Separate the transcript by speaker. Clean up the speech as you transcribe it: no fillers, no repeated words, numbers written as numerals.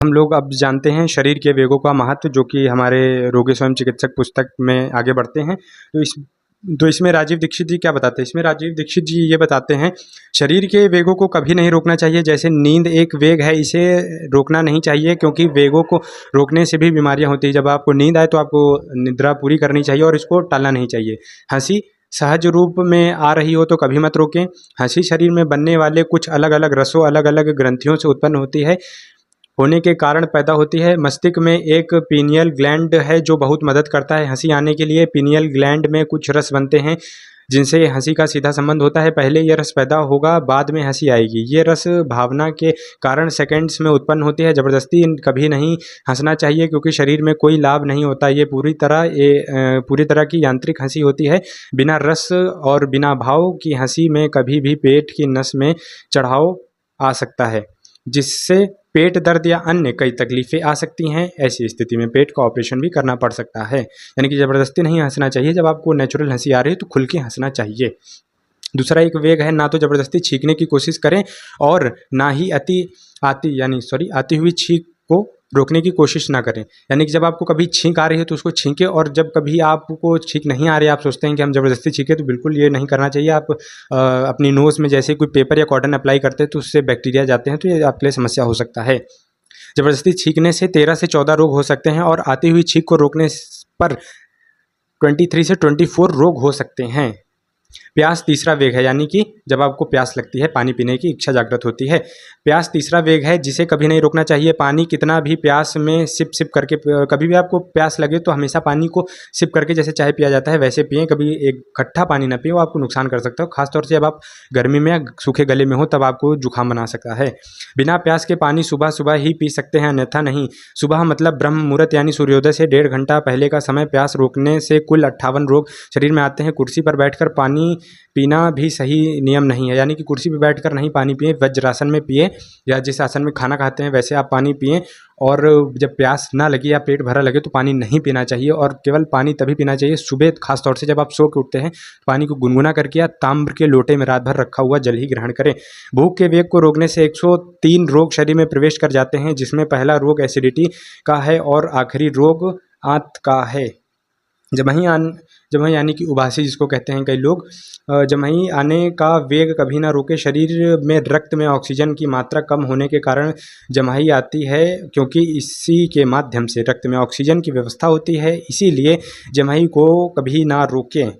Speaker 1: हम लोग अब जानते हैं शरीर के वेगों का महत्व, जो कि हमारे रोगी स्वयं चिकित्सक पुस्तक में आगे बढ़ते हैं। तो इसमें राजीव दीक्षित जी क्या बताते हैं? इसमें राजीव दीक्षित जी ये बताते हैं, शरीर के वेगों को कभी नहीं रोकना चाहिए। जैसे नींद एक वेग है, इसे रोकना नहीं चाहिए, क्योंकि वेगों को रोकने से भी बीमारियां होती हैं। जब आपको नींद आए तो आपको निद्रा पूरी करनी चाहिए और इसको टालना नहीं चाहिए। हंसी सहज रूप में आ रही हो तो कभी मत रोकें। हंसी शरीर में बनने वाले कुछ अलग अलग रसों, अलग अलग ग्रंथियों से उत्पन्न होती है, होने के कारण पैदा होती है। मस्तिष्क में एक पीनियल ग्लैंड है जो बहुत मदद करता है हंसी आने के लिए। पीनियल ग्लैंड में कुछ रस बनते हैं जिनसे हंसी का सीधा संबंध होता है। पहले यह रस पैदा होगा, बाद में हंसी आएगी। ये रस भावना के कारण सेकंड्स में उत्पन्न होती है। ज़बरदस्ती कभी नहीं हंसना चाहिए, क्योंकि शरीर में कोई लाभ नहीं होता। ये पूरी तरह की यांत्रिक हंसी होती है। बिना रस और बिना भाव की हंसी में कभी भी पेट की नस में चढ़ाव आ सकता है, जिससे पेट दर्द या अन्य कई तकलीफ़ें आ सकती हैं। ऐसी स्थिति में पेट का ऑपरेशन भी करना पड़ सकता है। यानी कि ज़बरदस्ती नहीं हंसना चाहिए। जब आपको नेचुरल हंसी आ रही है तो खुल के हंसना चाहिए। दूसरा एक वेग है, ना तो ज़बरदस्ती छींकने की कोशिश करें और ना ही आती हुई छींक को रोकने की कोशिश ना करें। यानी कि जब आपको कभी छींक आ रही है तो उसको छींकें, और जब कभी आपको छींक नहीं आ रही है, आप सोचते हैं कि हम ज़बरदस्ती छींकें, तो बिल्कुल ये नहीं करना चाहिए। आप अपनी नोज़ में जैसे कोई पेपर या कॉटन अप्लाई करते हैं तो उससे बैक्टीरिया जाते हैं, तो ये आपके लिए समस्या हो सकता है। ज़बरदस्ती छींकने से 13 से 14 रोग हो सकते हैं, और आती हुई छींक को रोकने पर 23 से 24 रोग हो सकते हैं। प्यास तीसरा वेग है, यानी कि जब आपको प्यास लगती है, पानी पीने की इच्छा जागृत होती है। प्यास तीसरा वेग है जिसे कभी नहीं रोकना चाहिए। पानी कितना भी प्यास में सिप सिप करके, कभी भी आपको प्यास लगे तो हमेशा पानी को सिप करके, जैसे चाय पिया जाता है वैसे पिएं। कभी एक इकट्ठा पानी ना पिए, वो आपको नुकसान कर सकता है। खासतौर से जब आप गर्मी में या सूखे गले में हो तब आपको जुकाम बना सकता है। बिना प्यास के पानी सुबह सुबह ही पी सकते हैं, अन्यथा नहीं। सुबह मतलब ब्रह्म मुहूर्त यानी सूर्योदय से 1.5 घंटा पहले का समय। प्यास रोकने से कुल 58 रोग शरीर में आते हैं। कुर्सी पर बैठकर पानी पीना भी सही नियम नहीं है, यानी कि कुर्सी पर बैठकर नहीं पानी पिए, वज्रासन में पिए, या जिस आसन में खाना खाते हैं वैसे आप पानी पिएं। और जब प्यास ना लगे या पेट भरा लगे तो पानी नहीं पीना चाहिए, और केवल पानी तभी पीना चाहिए सुबह, खासतौर से जब आप सो के उठते हैं। पानी को गुनगुना करके या ताम्र के लोटे में रात भर रखा हुआ जल ही ग्रहण करें। भूख के वेग को रोकने से 103 रोग शरीर में प्रवेश कर जाते हैं, जिसमें पहला रोग एसिडिटी का है और आखिरी रोग आंत का है। जमही यानी कि उबासी जिसको कहते हैं कई लोग। जमही आने का वेग कभी ना रोके। शरीर में रक्त में ऑक्सीजन की मात्रा कम होने के कारण जमही आती है, क्योंकि इसी के माध्यम से रक्त में ऑक्सीजन की व्यवस्था होती है। इसीलिए जमही को कभी ना रोकें।